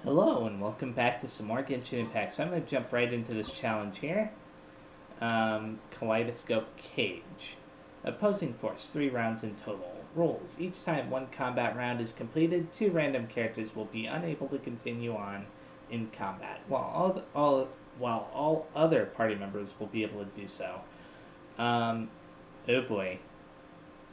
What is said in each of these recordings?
Hello and welcome back to some more Genshin Impact. So I'm going to jump right into this challenge here. Kaleidoscope Cage. Opposing force, 3 rounds in total. Rules. Each time one combat round is completed, 2 random characters will be unable to continue on in combat, while all other party members will be able to do so. Oh boy.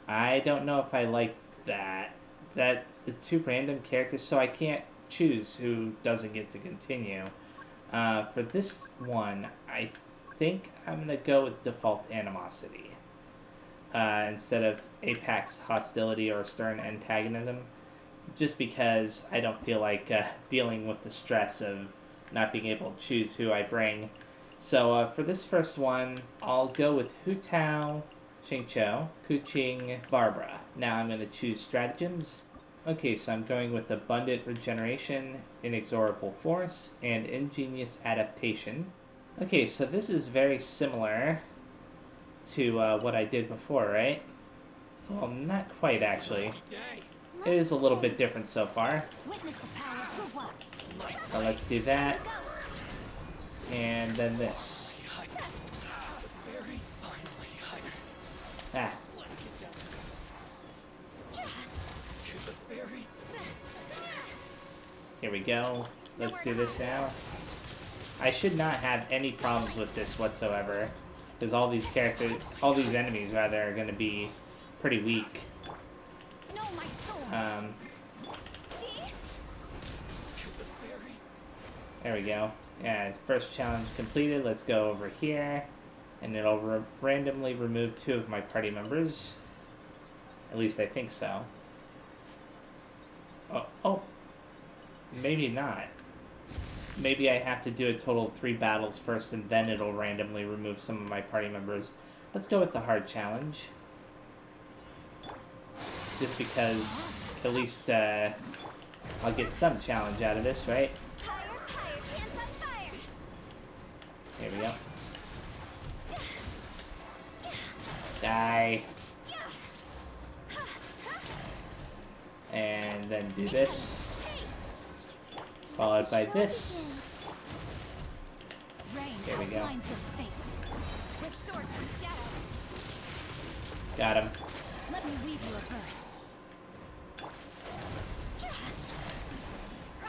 I don't know if I like that. That's 2 random characters, so I can't choose who doesn't get to continue. For this one, I think I'm going to go with default animosity instead of apex hostility or stern antagonism, just because I don't feel like dealing with the stress of not being able to choose who I bring. So for this first one, I'll go with Hu Tao, Xingqiu, Kuqing, Barbara. Now I'm going to choose stratagems. Okay, so I'm going with Abundant Regeneration, Inexorable Force, and Ingenious Adaptation. Okay, so this is very similar to what I did before, right? Well, not quite, actually. It is a little bit different so far. So let's do that. And then this. Ah. Here we go. Let's do this now. I should not have any problems with this whatsoever, because all these enemies rather, are going to be pretty weak. There we go. Yeah, first challenge completed. Let's go over here, and it'll randomly remove 2 of my party members. At least I think so. Oh. Maybe not. Maybe I have to do a total of 3 battles first, and then it'll randomly remove some of my party members. Let's go with the hard challenge. Just because at least I'll get some challenge out of this, right? Here we go. Die. And then do this. Followed by this. Here we go. Got him.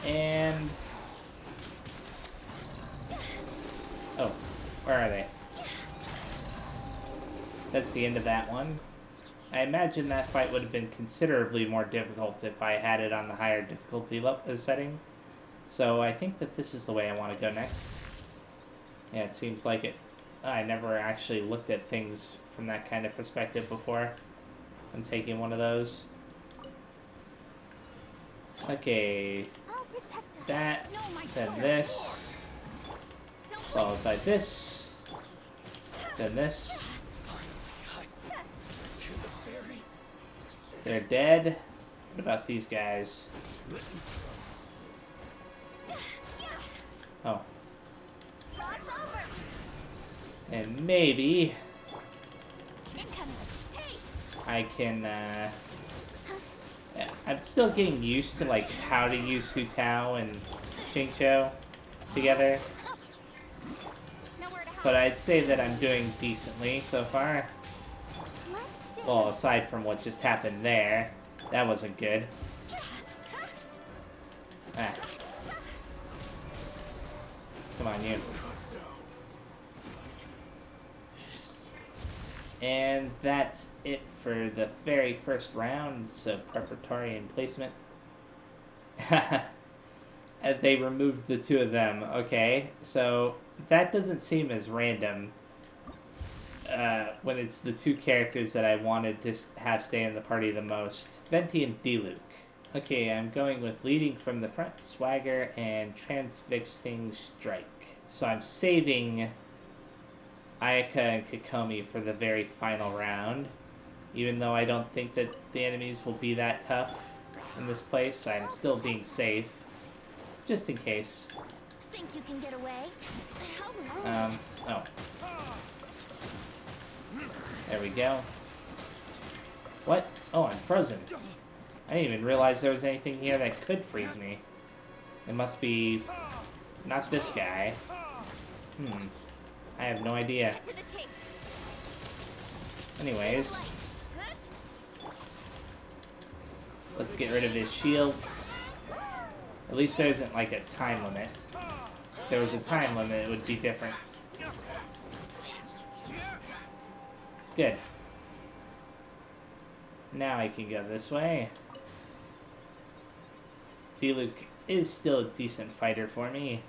And... oh, where are they? That's the end of that one. I imagine that fight would have been considerably more difficult if I had it on the higher difficulty setting. So I think that this is the way I want to go next. Yeah, it seems like it. I never actually looked at things from that kind of perspective before. I'm taking one of those. Okay. That, then this. Followed by this. Then this. They're dead. What about these guys? Oh. And maybe I can, I'm still getting used to, like, how to use Hu Tao and Xingqiu together. But I'd say that I'm doing decently so far. Well, aside from what just happened there. That wasn't good. Ah. Come on, you. And that's it for the very first round, so preparatory and placement. They removed the 2 of them, okay. So that doesn't seem as random when it's the 2 characters that I wanted to have stay in the party the most. Venti and Diluc. Okay, I'm going with Leading from the Front, Swagger, and Transfixing Strike. So I'm saving Ayaka and Kokomi for the very final round. Even though I don't think that the enemies will be that tough in this place, I'm still being safe. Just in case. Think you can get away? Oh. There we go. What? Oh, I'm frozen. I didn't even realize there was anything here that could freeze me. It must be not this guy. I have no idea. Get to the chase. Anyways, let's get rid of his shield. At least there isn't like a time limit. If there was a time limit, it would be different. Good. Now I can go this way. Diluc is still a decent fighter for me,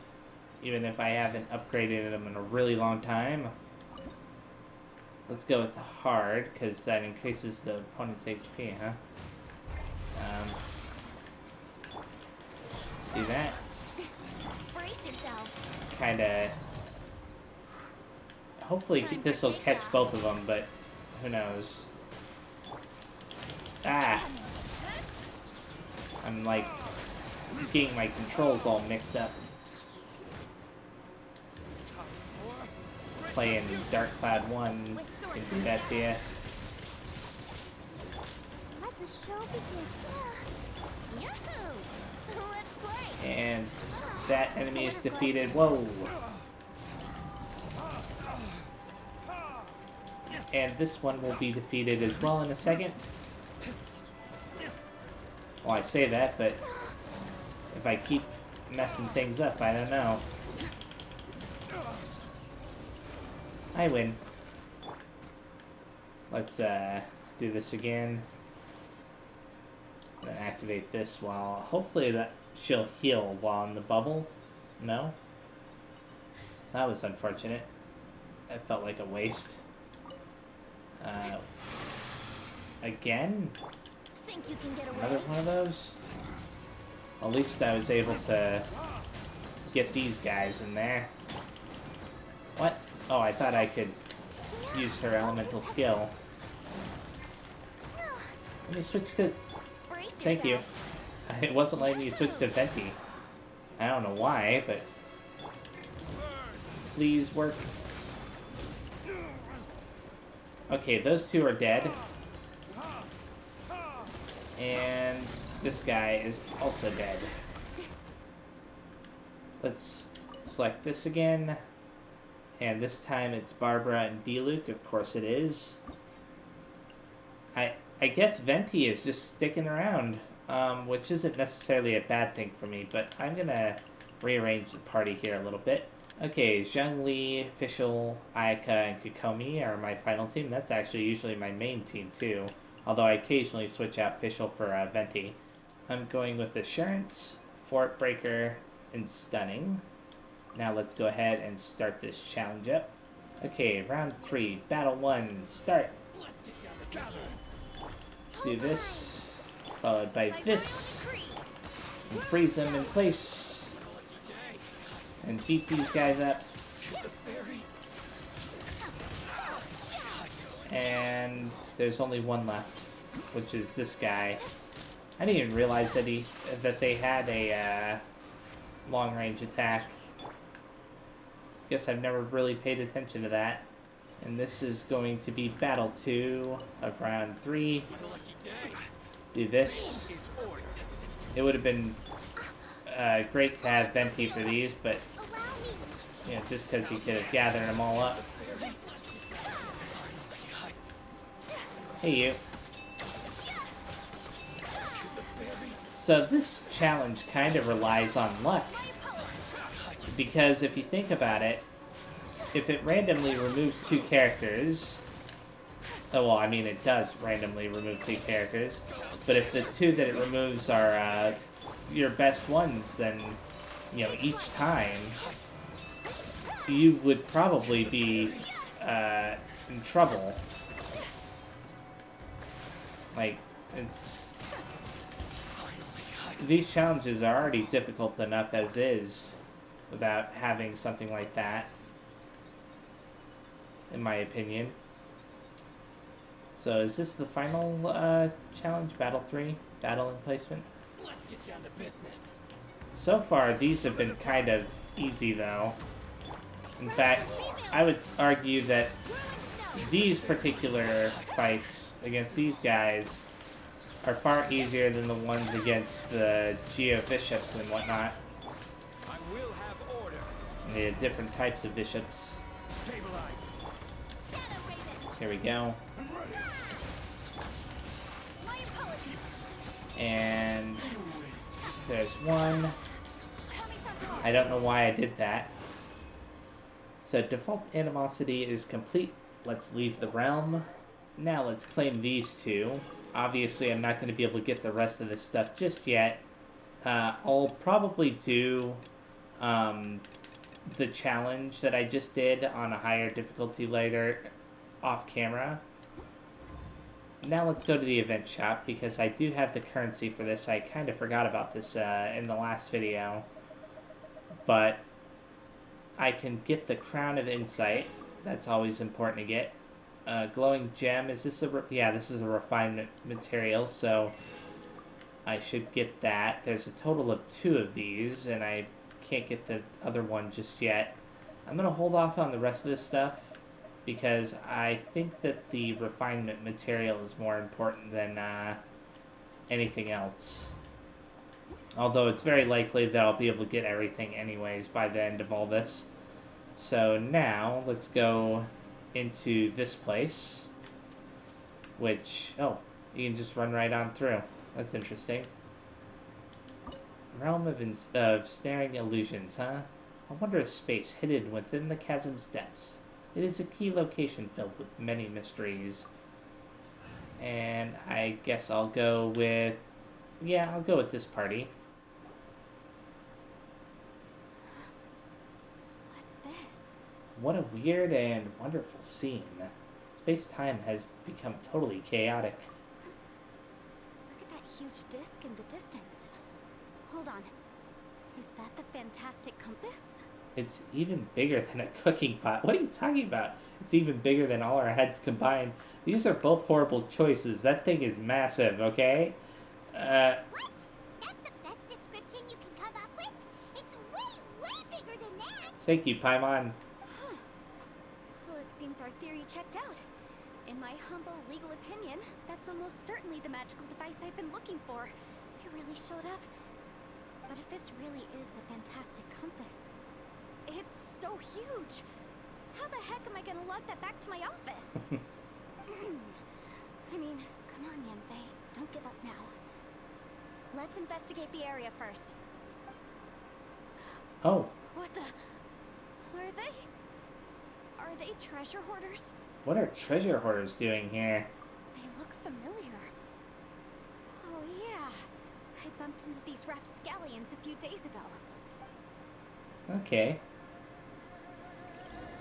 even if I haven't upgraded him in a really long time. Let's go with the hard, because that increases the opponent's HP, huh? Do that. Brace yourself. Kinda... Hopefully this will catch both of them, but who knows. Ah! I'm like getting my controls all mixed up. Playing Dark Cloud 1 can do that to you. Let the show begin. Yahoo! Let's play. And that enemy is defeated. Whoa! And this one will be defeated as well in a second. Well, I say that, but if I keep messing things up, I don't know. I win. Let's do this again. I'm gonna activate this while... Hopefully that she'll heal while in the bubble. No? That was unfortunate. That felt like a waste. Again? Think you can get away? Another one of those? At least I was able to get these guys in there. What? Oh, I thought I could use her elemental skill. Let me switch to... Brace Thank you. yourself. It wasn't letting me switch to Venti. I don't know why, but... Please work. Okay, those two are dead. And this guy is also dead. Let's select this again. And this time it's Barbara and Diluc. Of course it is. I guess Venti is just sticking around, which isn't necessarily a bad thing for me, but I'm gonna rearrange the party here a little bit. Okay, Zhongli, Fischl, Ayaka, and Kokomi are my final team. That's actually usually my main team too, although I occasionally switch out Fischl for Venti. I'm going with Assurance, Fort Breaker, and Stunning. Now let's go ahead and start this challenge up. Okay, round 3, battle 1, start. Do this, followed by this, and freeze them in place, and beat these guys up. And there's only one left, which is this guy. I didn't even realize that they had a long-range attack. Guess I've never really paid attention to that. And this is going to be battle 2 of round 3. Do this. It would have been great to have Venti for these, but you know, just because he could have gathered them all up. Hey, you. So this challenge kind of relies on luck. Because if you think about it, if it randomly removes 2 characters... Oh, well, I mean, it does randomly remove 2 characters. But if the 2 that it removes are your best ones, then, you know, each time, you would probably be in trouble. Like, it's... These challenges are already difficult enough as is, without having something like that, in my opinion. So is this the final challenge, Battle 3? Battle Emplacement? Let's get down to business. So far, these have been kind of easy, though. In fact, I would argue that these particular fights against these guys are far easier than the ones against the Geo Bishops and whatnot. The different types of bishops. Stabilize. Shadow Raven. Here we go. My apologies. And there's one. Kami-san's I don't know why I did that. So default animosity is complete. Let's leave the realm. Now let's claim these two. Obviously, I'm not going to be able to get the rest of this stuff just yet. I'll probably do the challenge that I just did on a higher difficulty later off camera. Now let's go to the event shop because I do have the currency for this. I kind of forgot about this in the last video. But I can get the Crown of Insight. That's always important to get. Glowing gem. Is this a... yeah, this is a refinement material, so I should get that. There's a total of 2 of these, and I can't get the other one just yet. I'm going to hold off on the rest of this stuff because I think that the refinement material is more important than anything else. Although it's very likely that I'll be able to get everything anyways by the end of all this. So now, let's go into this place. Which, oh, you can just run right on through. That's interesting. Realm of snaring illusions, huh? A wondrous space hidden within the chasm's depths. It is a key location filled with many mysteries. And I guess I'll go with... yeah, I'll go with this party. What's this? What a weird and wonderful scene. Space-time has become totally chaotic. Look at that huge disc in the distance. Hold on. Is that the fantastic compass? It's even bigger than a cooking pot. What are you talking about? It's even bigger than all our heads combined. These are both horrible choices. That thing is massive, okay? What? That's the best description you can come up with? It's way bigger than that! Thank you, Paimon. Huh. Well, it seems our theory checked out. In my humble legal opinion, that's almost certainly the magical device I've been looking for. It really showed up. But if this really is the fantastic compass, it's so huge. How the heck am I gonna lug that back to my office? I mean, come on, Yanfei. Don't give up now. Let's investigate the area first. Oh, What the? Are they? Are they treasure hoarders? what are treasure hoarders doing here? They look familiar. Oh yeah. I bumped into these rapscallions a few days ago. Okay.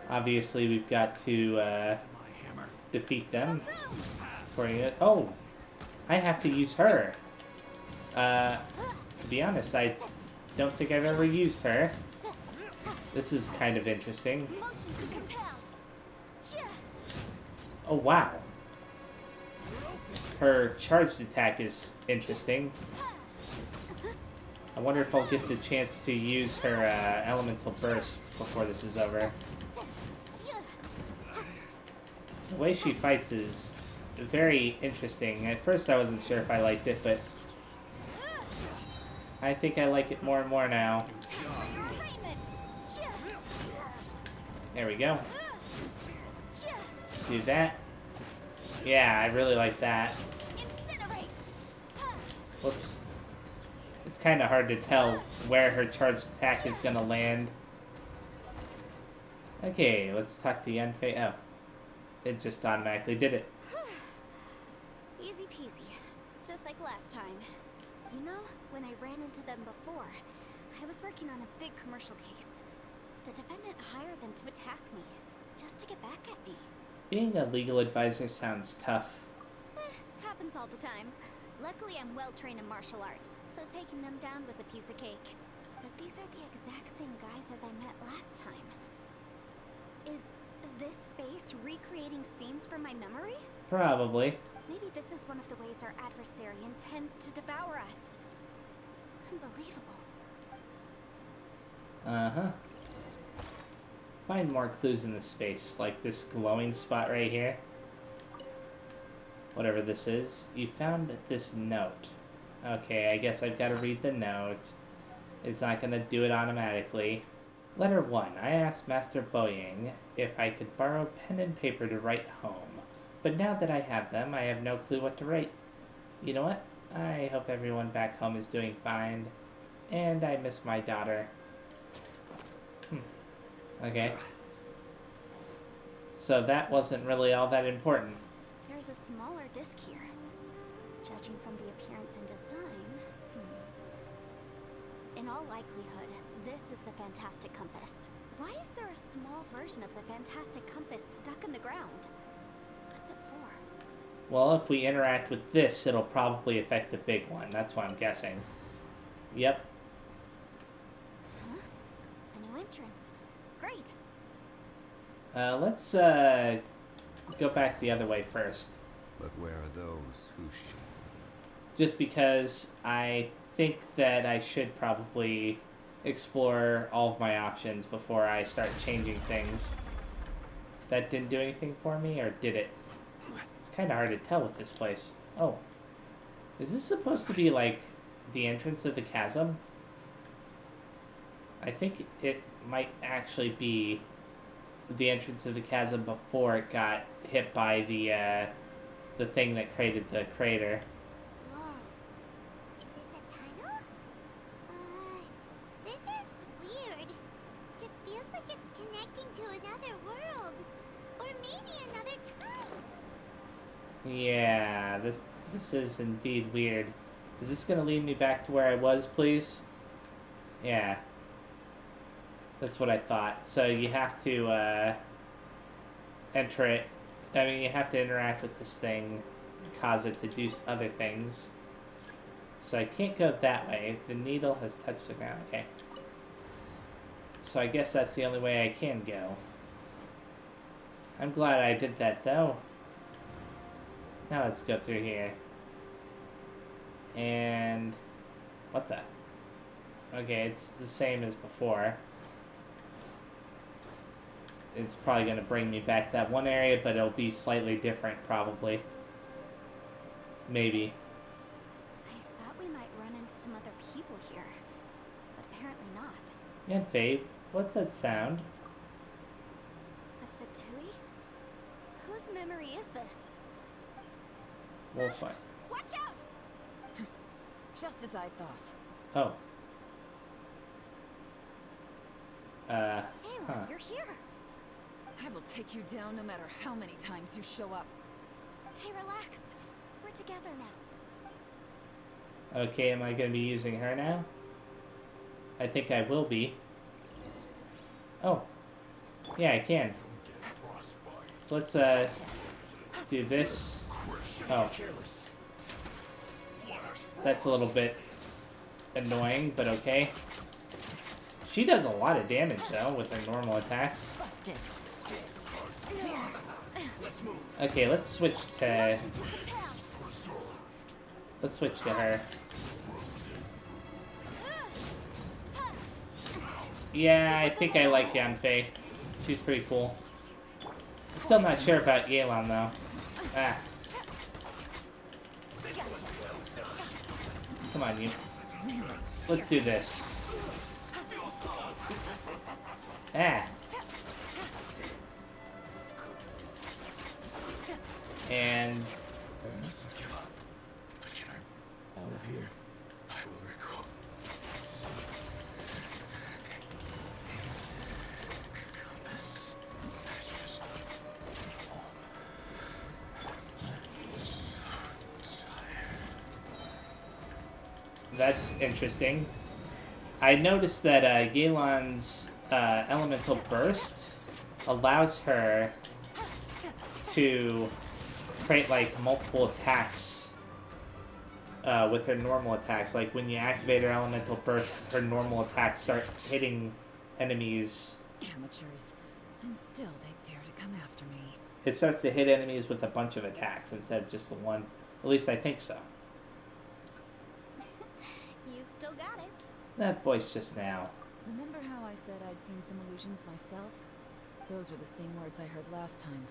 Obviously, we've got to My hammer. defeat them. Oh, I have to use her. To be honest, I don't think I've ever used her. This is kind of interesting. Motion to compel. Oh, wow. Her charged attack is interesting. I wonder if I'll get the chance to use her elemental burst before this is over. The way she fights is very interesting. At first I wasn't sure if I liked it, but I think I like it more and more now. There we go. Do that. Yeah, I really like that. Whoops. It's kind of hard to tell where her charged attack is going to land. Okay, let's talk to Yanfei. Oh, it just automatically did it. Easy peasy. Just like last time. You know, when I ran into them before, I was working on a big commercial case. The defendant hired them to attack me, just to get back at me. Being a legal advisor sounds tough. Happens all the time. Luckily, I'm well trained in martial arts, so taking them down was a piece of cake. But these are the exact same guys as I met last time. Is this space recreating scenes from my memory? Probably. Maybe this is one of the ways our adversary intends to devour us. Unbelievable. Uh-huh. Find more clues in this space, like this glowing spot right here. Whatever this is. You found this note. Okay, I guess I've got to read the note. It's not going to do it automatically. Letter 1. I asked Master Boyang if I could borrow pen and paper to write home, but now that I have them, I have no clue what to write. You know what? I hope everyone back home is doing fine, and I miss my daughter. Okay. So that wasn't really all that important. There's a smaller disc here. Judging from the appearance and design, in all likelihood, this is the Fantastic Compass. Why is there a small version of the Fantastic Compass stuck in the ground? What's it for? Well, if we interact with this, it'll probably affect the big one. That's what I'm guessing. Yep. Huh? A new entrance. Great. Let's go back the other way first. But where are those who should? Just because I think that I should probably explore all of my options before I start changing things. That didn't do anything for me, or did it? It's kind of hard to tell with this place. Oh. Is this supposed to be like the entrance of the chasm? I think it might actually be the entrance of the chasm before it got hit by the thing that created the crater. Whoa. Is this a tunnel? This is weird. It feels like it's connecting to another world. Or maybe another time. Yeah, this is indeed weird. Is this gonna lead me back to where I was, please? Yeah. That's what I thought. So you have to enter it. I mean, you have to interact with this thing, cause it to do other things. So I can't go that way. The needle has touched the ground. Okay. So I guess that's the only way I can go. I'm glad I did that, though. Now let's go through here. And... what the? Okay, it's the same as before. It's probably going to bring me back to that one area, but it'll be slightly different, probably. Maybe. I thought we might run into some other people here, but apparently not. And Faye, what's that sound? The Fatui? Whose memory is this? We'll find. Watch out! Just as I thought. Oh. Aaron, you're here. I will take you down no matter how many times you show up. Hey, relax. We're together now. Okay, am I going to be using her now? I think I will be. Oh. Yeah, I can. So let's, do this. Oh. That's a little bit annoying, but okay. She does a lot of damage, though, with her normal attacks. Busted. Okay, let's switch to... let's switch to her. Yeah, I think I like Yanfei. She's pretty cool. Still not sure about Yelan, though. Ah. Come on, you. Let's do this. Ah. And... I mustn't give up. But can I out of here? I will recall. See. Compass. Precious. Home. Tired. that's interesting. I noticed that Yelan's elemental burst allows her to create like multiple attacks with her normal attacks. Like when you activate her elemental burst, her normal attacks start hitting enemies. Amateurs. And still they dare to come after me. It starts to hit enemies with a bunch of attacks instead of just the one. At least I think so. You've still got it. That voice just now. Remember how I said I'd seen some illusions myself? Those were the same words I heard last time.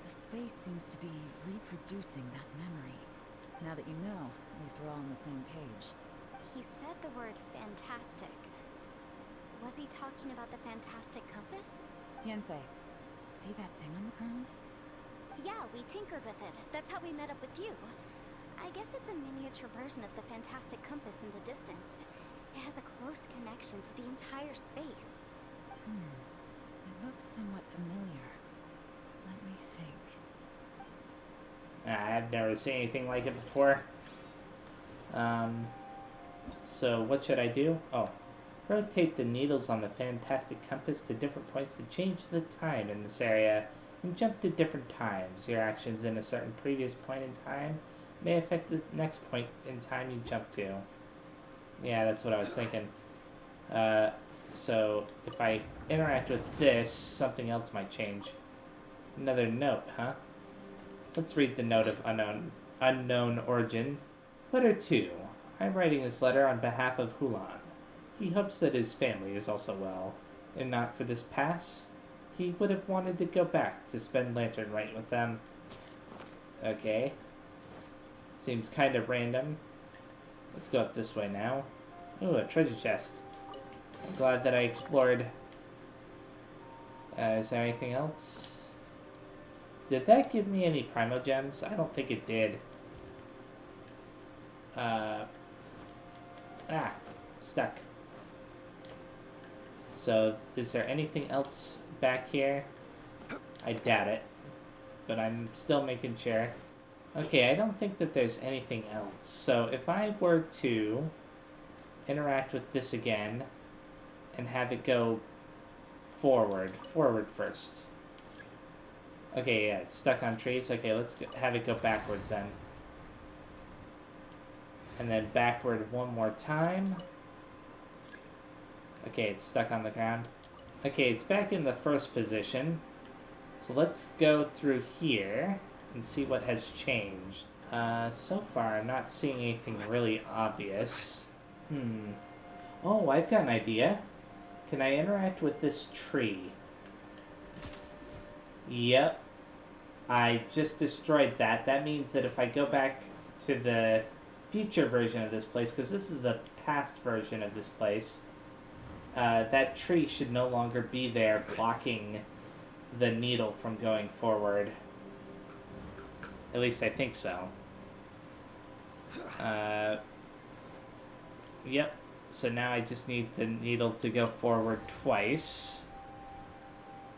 The space seems to be reproducing that memory. Now that you know, at least we're all on the same page. He said the word fantastic. Was he talking about the fantastic compass? Yanfei, see that thing on the ground? Yeah, we tinkered with it. That's how we met up with you. I guess it's a miniature version of the fantastic compass in the distance. It has a close connection to the entire space. It looks somewhat familiar. Let me think. I've never seen anything like it before. So what should I do? Oh, rotate the needles on the fantastic compass to different points to change the time in this area and jump to different times. Your actions in a certain previous point in time may affect the next point in time you jump to. Yeah, that's what I was thinking. So if I interact with this, something else might change. Another note, huh? Let's read the note of unknown origin. Letter 2. I'm writing this letter on behalf of Hulan. He hopes that his family is also well, and not for this pass. He would have wanted to go back to spend Lantern Rite with them. Okay. Seems kind of random. Let's go up this way now. Ooh, a treasure chest. I'm glad that I explored. Is there anything else? Did that give me any Primo Gems? I don't think it did. Stuck. So, is there anything else back here? I doubt it. But I'm still making sure. Okay, I don't think that there's anything else. So, if I were to interact with this again and have it go forward first. Okay, yeah, it's stuck on trees. Okay, let's have it go backwards then. And then backward one more time. Okay, it's stuck on the ground. Okay, it's back in the first position. So let's go through here and see what has changed. So far, I'm not seeing anything really obvious. Oh, I've got an idea. Can I interact with this tree? Yep. I just destroyed that. That means that if I go back to the future version of this place, because this is the past version of this place, that tree should no longer be there blocking the needle from going forward. At least I think so. Yep. So now I just need the needle to go forward twice,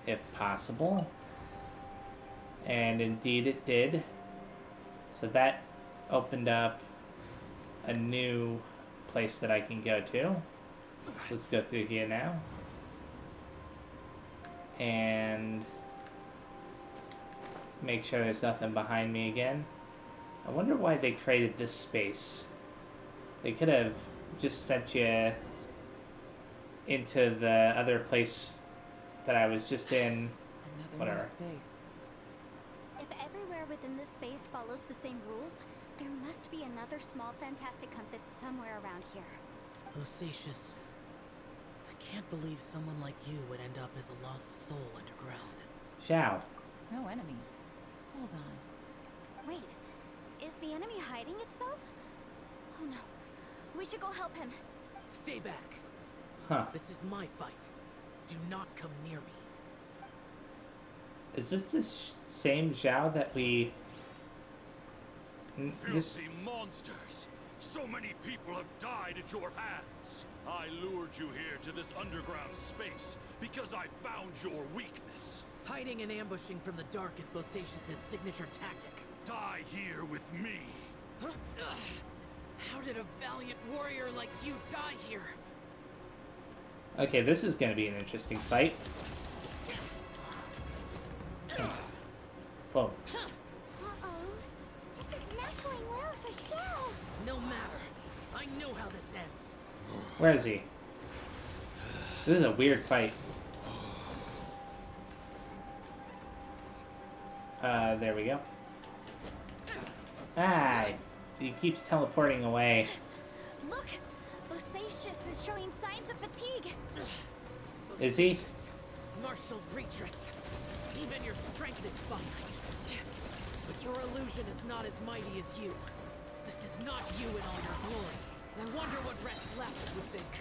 if possible. And indeed it did. So that opened up a new place that I can go to. Let's go through here now. And make sure there's nothing behind me again. I wonder why they created this space. They could have just sent you into the other place that I was just in. Another new space. If everywhere within this space follows the same rules, there must be another small fantastic compass somewhere around here. Osatius, I can't believe someone like you would end up as a lost soul underground. Xiao. No enemies. Hold on. Wait, is the enemy hiding itself? Oh no, we should go help him. Stay back. Huh. This is my fight. Do not come near me. Is this the same Xiao that we... Filthy monsters! So many people have died at your hands! I lured you here to this underground space because I found your weakness. Hiding and ambushing from the dark is Bosatius' signature tactic. Die here with me! Huh? Ugh. How did a valiant warrior like you die here? Okay, this is going to be an interesting fight. Whoa. Uh-oh. This is not going well for Xiao. No matter. I know how this ends. Where is he? This is a weird fight. There we go. Ah, he keeps teleporting away. Look, Bosatius is showing signs of fatigue. Is he? Bosatius, Martial Retris. Even your strength is finite. But your illusion is not as mighty as you. This is not you in all your glory. I wonder what Rex Lapis would think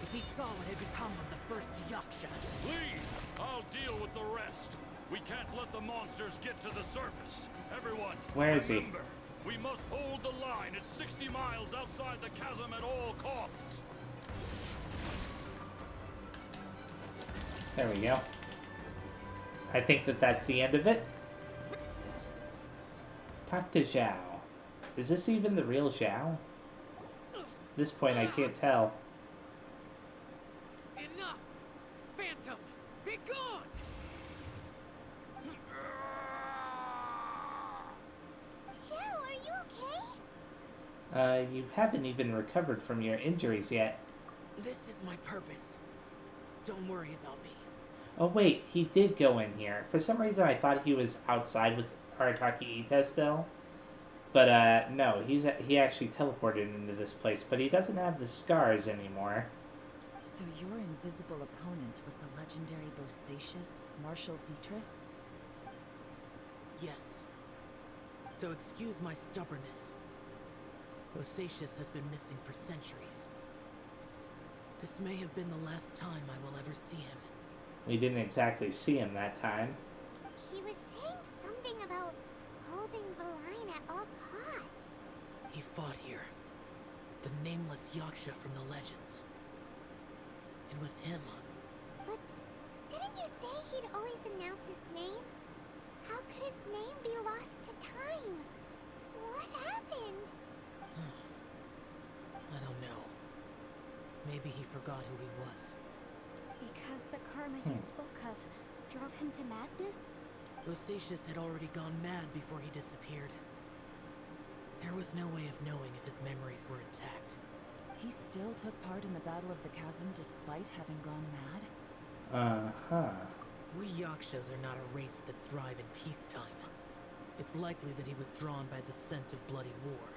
if he saw what had become of the first Yaksha. Leave! I'll deal with the rest. We can't let the monsters get to the surface. Everyone, Where is he? remember, we must hold the line at 60 miles outside the chasm at all costs. There we go. I think that's the end of it. Talk to Zhao. Is this even the real Zhao? At this point, I can't tell. Enough! Phantom, be gone! Joe, are you okay? You haven't even recovered from your injuries yet. This is my purpose. Don't worry about me. Oh wait, he did go in here. For some reason I thought he was outside with Arataki Ito still. But no, he actually teleported into this place, but he doesn't have the scars anymore. So your invisible opponent was the legendary Bosacius, Marshal Vitris? Yes. So excuse my stubbornness. Bosacius has been missing for centuries. This may have been the last time I will ever see him. We didn't exactly see him that time. He was saying something about holding the line at all costs. He fought here. The nameless Yaksha from the legends. It was him. But didn't you say he'd always announce his name? How could his name be lost to time? What happened? I don't know. Maybe he forgot who he was. Because the karma you spoke of drove him to madness? Bosacius had already gone mad before he disappeared. There was no way of knowing if his memories were intact. He still took part in the Battle of the Chasm despite having gone mad? Uh-huh. We Yakshas are not a race that thrive in peacetime. It's likely that he was drawn by the scent of bloody war.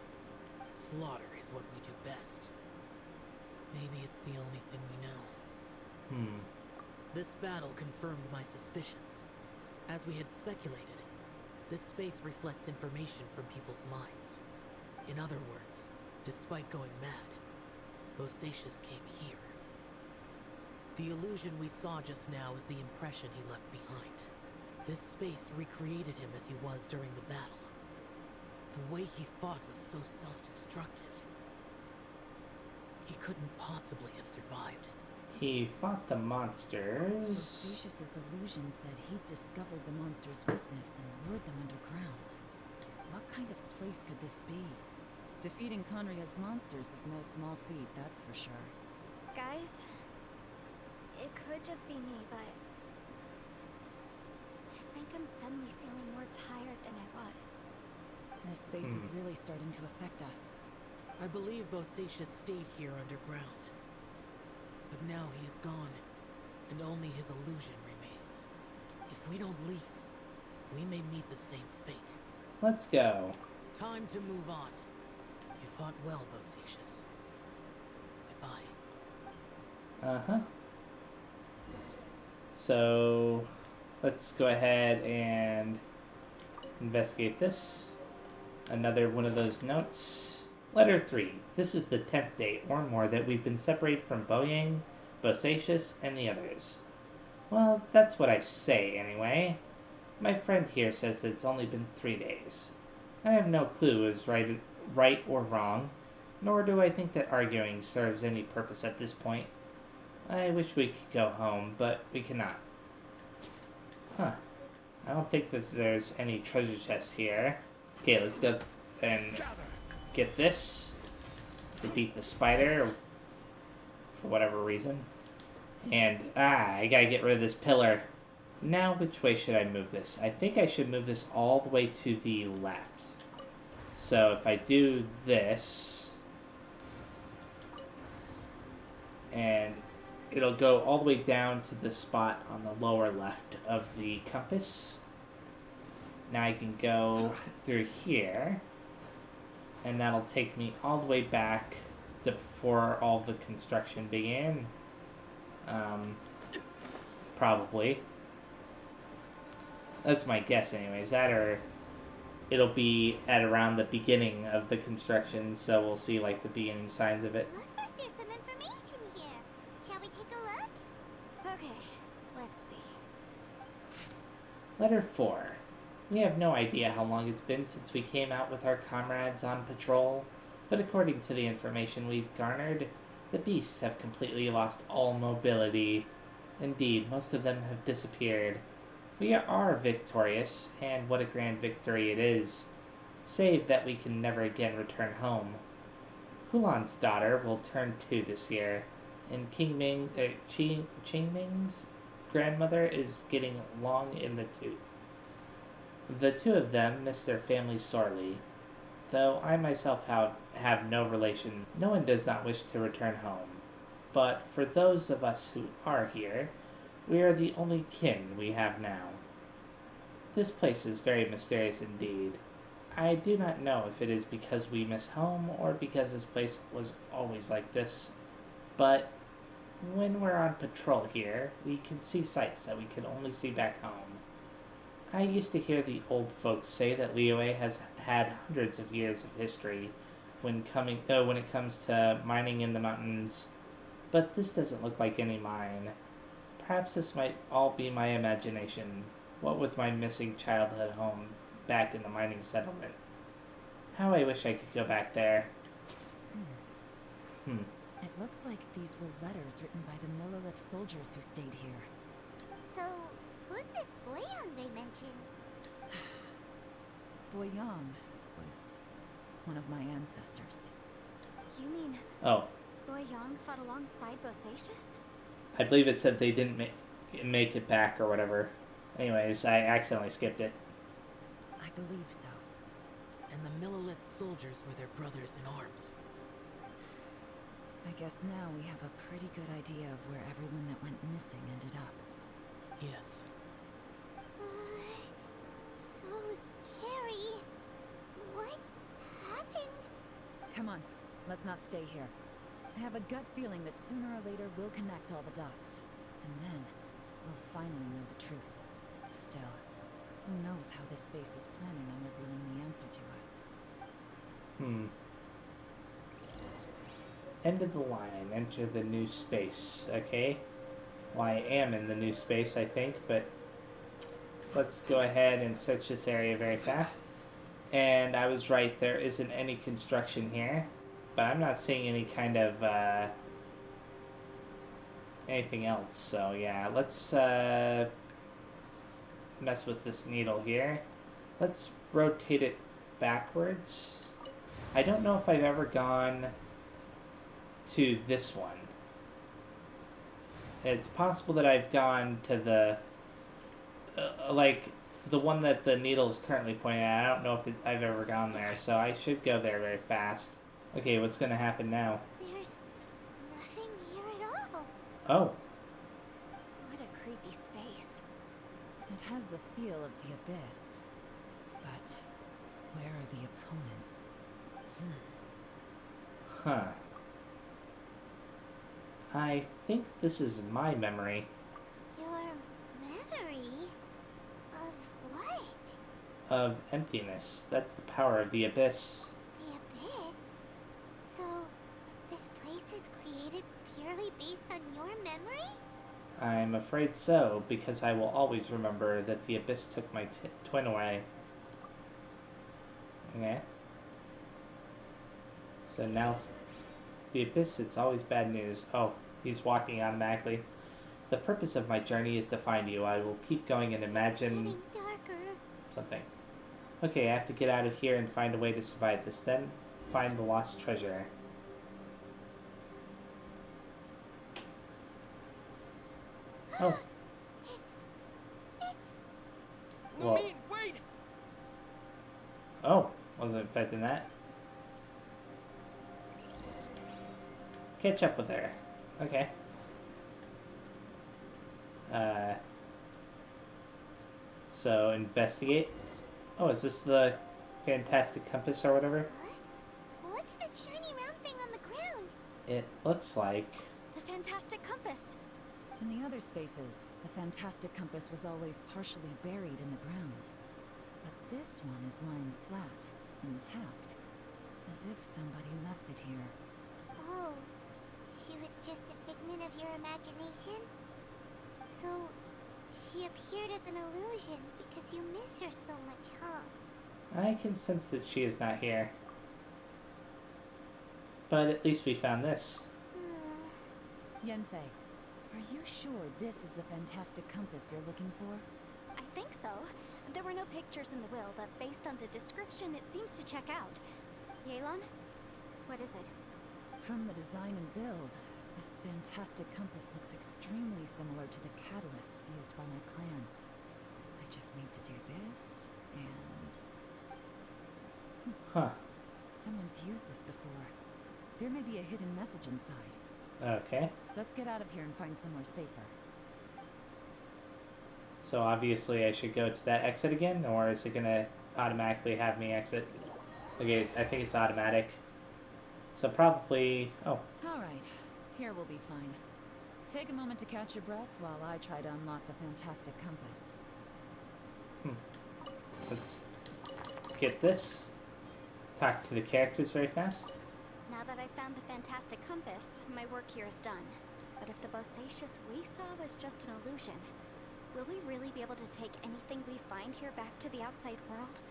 Slaughter is what we do best. Maybe it's the only thing we know. This battle confirmed my suspicions. As we had speculated, this space reflects information from people's minds. In other words, despite going mad, Bosacius came here. The illusion we saw just now is the impression he left behind. This space recreated him as he was during the battle. The way he fought was so self-destructive. He couldn't possibly have survived. He fought the monsters. Bosacius's illusion said he'd discovered the monster's weakness and lured them underground. What kind of place could this be? Defeating Conria's monsters is no small feat, that's for sure. Guys, it could just be me, but I think I'm suddenly feeling more tired than I was. This space is really starting to affect us. I believe Bosacius stayed here underground. But now he is gone, and only his illusion remains. If we don't leave, we may meet the same fate. Let's go. Time to move on. You fought well, Bosacius. Goodbye. Uh-huh. So, let's go ahead and investigate this. Another one of those notes. Letter 3. This is the 10th day or more that we've been separated from Boyang, Bosacius, and the others. Well, that's what I say, anyway. My friend here says that it's only been 3 days. I have no clue is right or wrong, nor do I think that arguing serves any purpose at this point. I wish we could go home, but we cannot. Huh. I don't think that there's any treasure chests here. Okay, let's go and get this. Defeat the spider for whatever reason. And, I gotta get rid of this pillar. Now, which way should I move this? I think I should move this all the way to the left. So, if I do this, and it'll go all the way down to the spot on the lower left of the compass. Now I can go through here, and that'll take me all the way back to before all the construction began. Probably. That's my guess anyways. That or it'll be at around the beginning of the construction, so we'll see like the beginning signs of it. Looks like there's some information here. Shall Shall we take a look? Okay, let's see. Letter 4. We have no idea how long it's been since we came out with our comrades on patrol, but according to the information we've garnered, the beasts have completely lost all mobility. Indeed, most of them have disappeared. We are victorious, and what a grand victory it is. Save that we can never again return home. Hulan's daughter will turn 2 this year, and Qingming's grandmother is getting long in the tooth. The 2 of them miss their family sorely, though I myself have no relation. No one does not wish to return home, but for those of us who are here, we are the only kin we have now. This place is very mysterious indeed. I do not know if it is because we miss home or because this place was always like this, but when we're on patrol here, we can see sights that we can only see back home. I used to hear the old folks say that Liyue has had hundreds of years of history when it comes to mining in the mountains, but this doesn't look like any mine. Perhaps this might all be my imagination, what with my missing childhood home back in the mining settlement. How I wish I could go back there. It looks like these were letters written by the Millelith soldiers who stayed here. So, who's this Boyang they mentioned? Boyang was one of my ancestors. You mean Oh, Boyang fought alongside Bosacius? I believe it said they didn't make it back or whatever. Anyways, I accidentally skipped it. I believe so. And the Millelith soldiers were their brothers in arms. I guess now we have a pretty good idea of where everyone that went missing ended up. Yes. So scary. What happened? Come on, let's not stay here. I have a gut feeling that sooner or later we'll connect all the dots. And then, we'll finally know the truth. Still, who knows how this space is planning on revealing the answer to us. End of the line. Enter the new space. Okay. Well, I am in the new space, I think, but let's go ahead and search this area very fast. And I was right, there isn't any construction here, but I'm not seeing any kind of anything else. So yeah, let's mess with this needle here. Let's rotate it backwards. I don't know if I've ever gone to this one. It's possible that I've gone to the like the one that the needle is currently pointing at. I don't know if I've ever gone there, so I should go there very fast. Okay, what's gonna happen now? There's nothing here at all. Oh, What a creepy space. It has the feel of the abyss. But where are the opponents? huh. I think this is my memory. Your memory? Of what? Of emptiness. That's the power of the abyss. The abyss? So, this place is created purely based on your memory? I'm afraid so, because I will always remember that the abyss took my twin away. Okay. So now, the abyss, it's always bad news. Oh, he's walking automatically. The purpose of my journey is to find you. I will keep going and It's imagine getting darker. something. Okay, I have to get out of here and find a way to survive this. Then, find the lost treasure. Oh. It's... Well. Oh, wasn't expecting that. Catch up with her. Okay. So investigate. Oh, is this the fantastic compass or whatever? What? What's that shiny round thing on the ground? It looks like. The fantastic compass. In the other spaces, the fantastic compass was always partially buried in the ground. But this one is lying flat, intact, as if somebody left it here. Oh, she was just a figment figment of your imagination? So, she appeared as an illusion because you miss her so much, huh? I can sense that she is not here. But at least we found this. Yenfei, are you sure this is the fantastic compass you're looking for? I think so. There were no pictures in the will, but based on the description, it seems to check out. Yelan? What is it? From the design and build, this fantastic compass looks extremely similar to the catalysts used by my clan. I just need to do this, and... Huh. Someone's used this before. There may be a hidden message inside. Okay. Let's get out of here and find somewhere safer. So obviously I should go to that exit again, or is it gonna automatically have me exit? Okay, I think it's automatic. So probably... Oh. Alright, here we'll be fine. Take a moment to catch your breath while I try to unlock the fantastic compass. Let's get this. Talk to the characters very fast. Now that I've found the fantastic compass, my work here is done. But if the bosacious we saw was just an illusion, will we really be able to take anything we find here back to the outside world?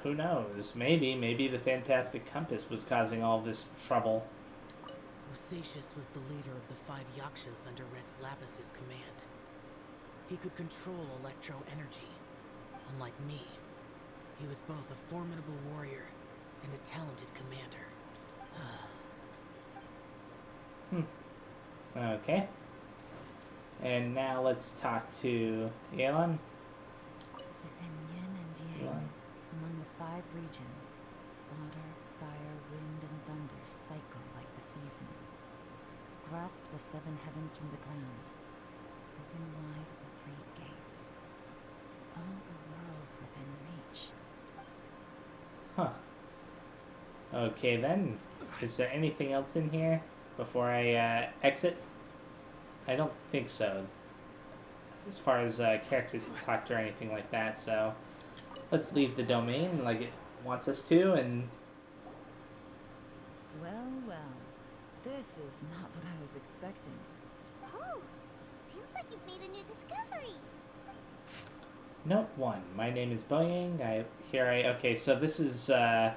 Who knows? Maybe the fantastic compass was causing all this trouble. Bosacious was the leader of the 5 Yakshas under Rex Lapis's command. He could control electro energy. Unlike me, he was both a formidable warrior and a talented commander. Okay. And now let's talk to Yelan. Within yin and yang, among the 5 regions, water, fire, wind, and thunder cycle like the seasons. Grasp the 7 heavens from the ground. Open wide the 3 gates. All the world within reach. Huh. Okay then. Is there anything else in here before I exit? I don't think so. As far as characters to talk to or anything like that, so let's leave the domain like it wants us to, and... Well, well. This is not what I was expecting. Oh, seems like you've made a new discovery. Note 1. My name is Boying. Okay, so this is, are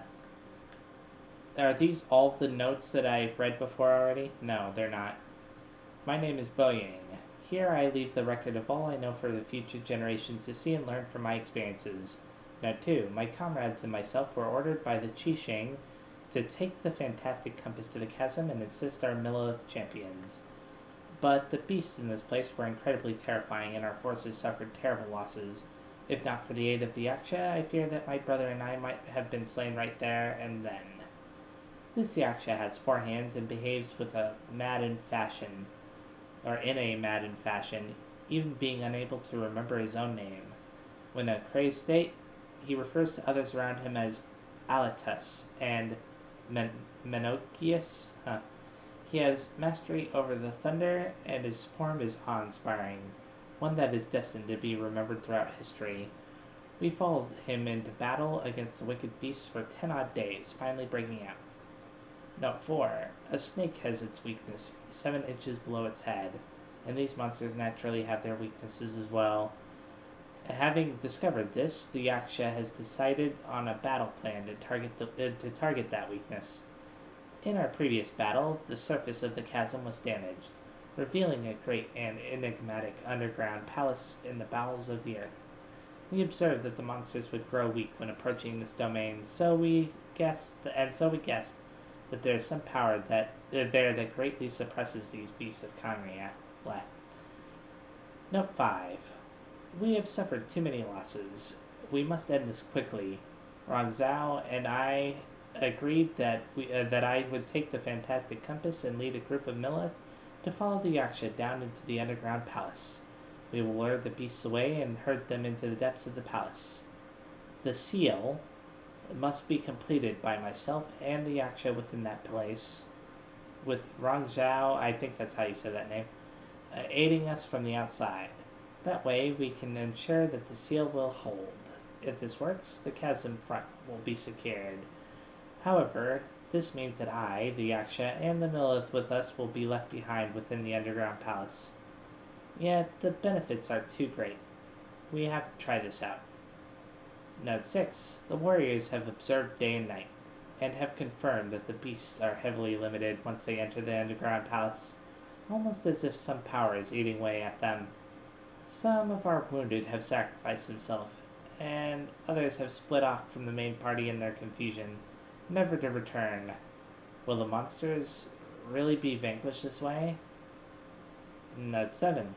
these all the notes that I've read before already? No, they're not. My name is Boying. Here I leave the record of all I know for the future generations to see and learn from my experiences. Note 2. My comrades and myself were ordered by the Qisheng to take the fantastic compass to the chasm and assist our Millith champions. But the beasts in this place were incredibly terrifying, and our forces suffered terrible losses. If not for the aid of the Yaksha, I fear that my brother and I might have been slain right there and then. This Yaksha has 4 hands and behaves with a maddened fashion, or in a maddened fashion, even being unable to remember his own name. When in a crazed state, he refers to others around him as Alatus and Menochius. He has mastery over the thunder, and his form is awe-inspiring, one that is destined to be remembered throughout history. We followed him into battle against the wicked beasts for 10 odd days, finally breaking out. Note 4. A snake has its weakness 7 inches below its head, and these monsters naturally have their weaknesses as well. Having discovered this, the Yaksha has decided on a battle plan to target that weakness. In our previous battle, the surface of the chasm was damaged, revealing a great and enigmatic underground palace in the bowels of the earth. We observed that the monsters would grow weak when approaching this domain, so we guessed that there is some power that greatly suppresses these beasts of Conria. Note 5. We have suffered too many losses. We must end this quickly. Rongzhao and I agreed that I would take the fantastic compass and lead a group of Millith to follow the Yaksha down into the underground palace. We will lure the beasts away and herd them into the depths of the palace. The seal must be completed by myself and the Yaksha within that place, with Rongzhao, I think that's how you say that name, aiding us from the outside. That way we can ensure that the seal will hold. If this works, the chasm front will be secured. However, This means that I, the Yaksha, and the Millith with us will be left behind within the underground palace. Yet the benefits are too great. We have to try this out. Note 6. The warriors have observed day and night, and have confirmed that the beasts are heavily limited once they enter the underground palace, almost as if some power is eating away at them. Some of our wounded have sacrificed themselves, and others have split off from the main party in their confusion, never to return. Will the monsters really be vanquished this way? Note 7.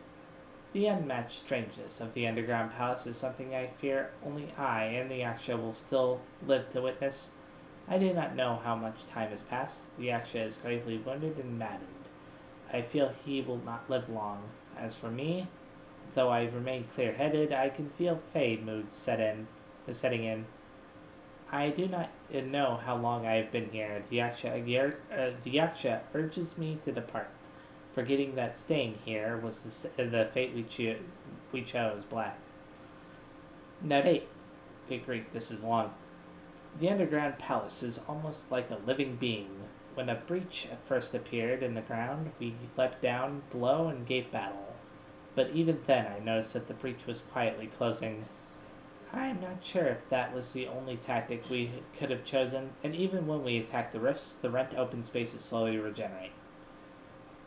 The unmatched strangeness of the underground palace is something I fear only I and the Yaksha will still live to witness. I do not know how much time has passed. The Yaksha is gravely wounded and maddened. I feel he will not live long. As for me, though I remain clear-headed, I can feel fade mood setting in. I do not know how long I have been here. The Yaksha urges me to depart, forgetting that staying here was the fate we chose. Blah. Note 8. Good grief, this is long. The underground palace is almost like a living being. When a breach first appeared in the ground, we leapt down below and gave battle. But even then I noticed that the breach was quietly closing. I am not sure if that was the only tactic we could have chosen, and even when we attack the rifts, the rent open spaces slowly regenerate.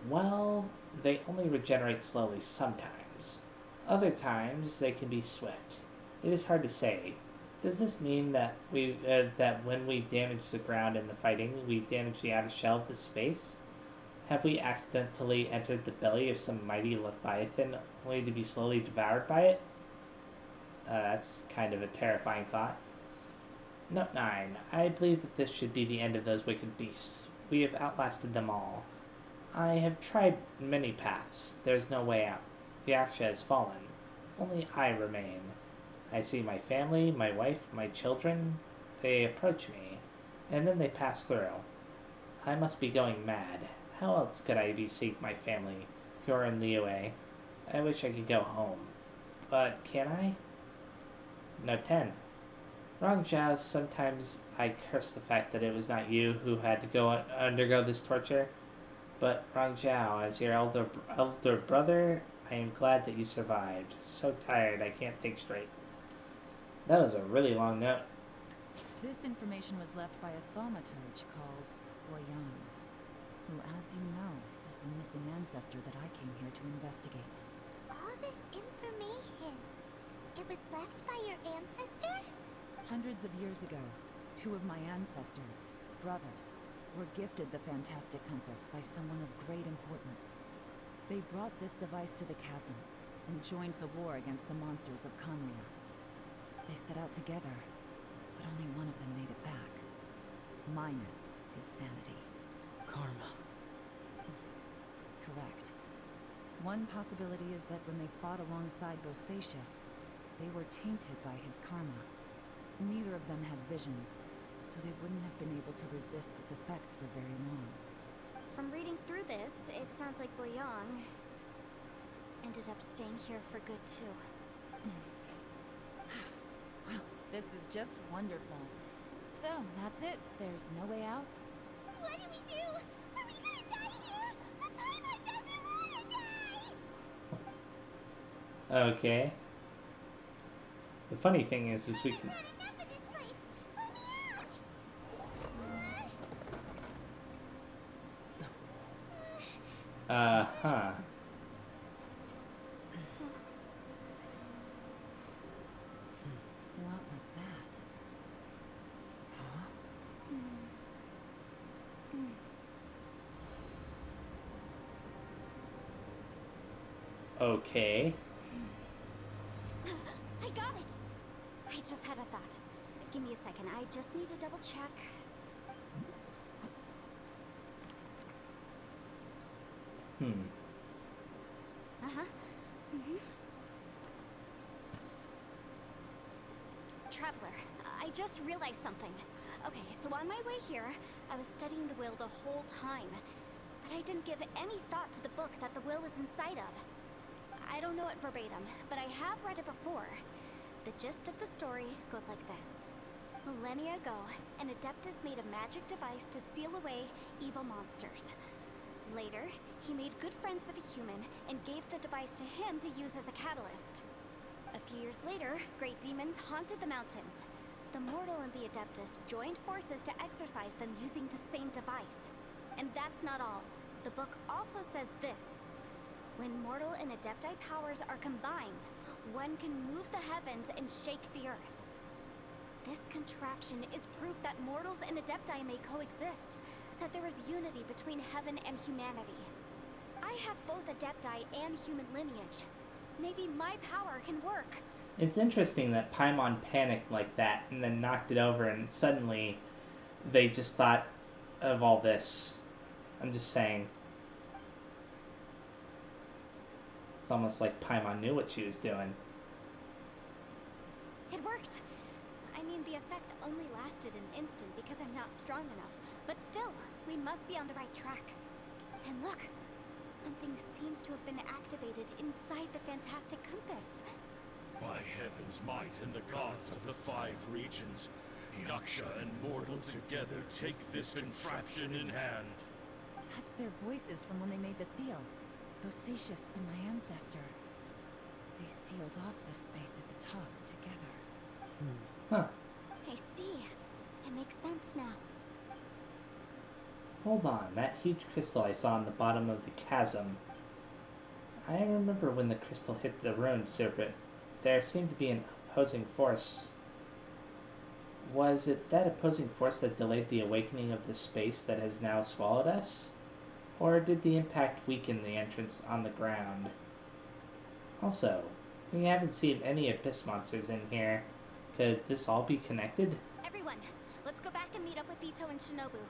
Well, they only regenerate slowly sometimes. Other times, they can be swift. It is hard to say. Does this mean that that when we damage the ground in the fighting, we damage the outer shell of the space? Have we accidentally entered the belly of some mighty leviathan, only to be slowly devoured by it? That's kind of a terrifying thought. Note 9. I believe that this should be the end of those wicked beasts. We have outlasted them all. I have tried many paths. There is no way out. The Yaksha has fallen. Only I remain. I see my family, my wife, my children. They approach me, and then they pass through. I must be going mad. How else could I be seeing my family, who are in Liyue? I wish I could go home. But can I? Note 10. Wrong Zhao, sometimes I curse the fact that it was not you who had to undergo this torture. But Wrong Zhao, as your elder brother, I am glad that you survived. So tired I can't think straight. That was a really long note. This information was left by a thaumaturge called Boyan, who, as you know, is the missing ancestor that I came here to investigate. All this information. It was left by your ancestor? Hundreds of years ago, 2 of my ancestors, brothers, were gifted the fantastic compass by someone of great importance. They brought this device to the chasm and joined the war against the monsters of Conria. They set out together, but only one of them made it back. Minus his sanity. Karma. Correct. One possibility is that when they fought alongside Bosacius, they were tainted by his karma. Neither of them had visions, so they wouldn't have been able to resist its effects for very long. From reading through this, it sounds like Boyang ended up staying here for good too. Well, this is just wonderful. So, that's it. There's no way out? What do we do? Are we gonna die here? The Paimon doesn't wanna die! Okay. The funny thing is we can... I've had enough of this place. Let me out! Uh-huh. What was that? Huh? Okay. I got it! I just had a thought. Give me a second. I just need to double check. Uh-huh. Traveler, I just realized something. Okay, so on my way here, I was studying the will the whole time. But I didn't give any thought to the book that the will was inside of. I don't know it verbatim, but I have read it before. The gist of the story goes like this. Millennia ago, an Adeptus made a magic device to seal away evil monsters. Later, he made good friends with a human and gave the device to him to use as a catalyst. A few years later, great demons haunted the mountains. The mortal and the Adeptus joined forces to exorcise them using the same device. And that's not all. The book also says this. When mortal and Adepti powers are combined, one can move the heavens and shake the earth. This contraption is proof that mortals and Adepti may coexist, that there is unity between heaven and humanity. I have both Adepti and human lineage. Maybe my power can work. It's interesting that Paimon panicked like that and then knocked it over, and suddenly they just thought of all this. I'm just saying. It's almost like Paimon knew what she was doing. It worked. I mean, the effect only lasted an instant because I'm not strong enough. But still, we must be on the right track. And look, something seems to have been activated inside the fantastic compass. By heaven's might and the gods of the 5 regions, Yaksha and mortal together take this contraption in hand. That's their voices from when they made the seal. Bosacius and my ancestor. They sealed off the space at the top together. Huh. I see. It makes sense now. Hold on, that huge crystal I saw in the bottom of the chasm. I remember when the crystal hit the ruined serpent. There seemed to be an opposing force. Was it that opposing force that delayed the awakening of the space that has now swallowed us? Or did the impact weaken the entrance on the ground? Also, we haven't seen any abyss monsters in here. Could this all be connected? Everyone, let's go back and meet up with Ito and Shinobu.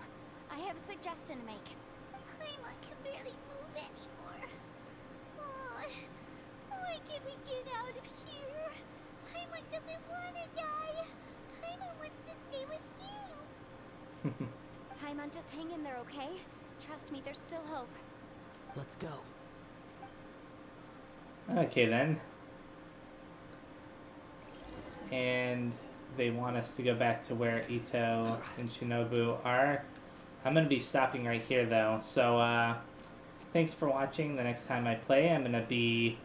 I have a suggestion to make. Paimon can barely move anymore. Oh, why can't we get out of here? Paimon doesn't want to die. Paimon wants to stay with you. Paimon, just hang in there, okay? Trust me, there's still hope. Let's go. Okay then. And they want us to go back to where Ito and Shinobu are. I'm going to be stopping right here though. So thanks for watching. The next time I play, I'm going to be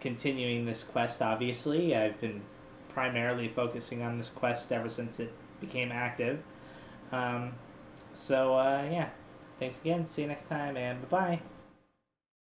continuing this quest, obviously. I've been primarily focusing on this quest ever since it became active. Yeah. Thanks again. See you next time, and bye-bye.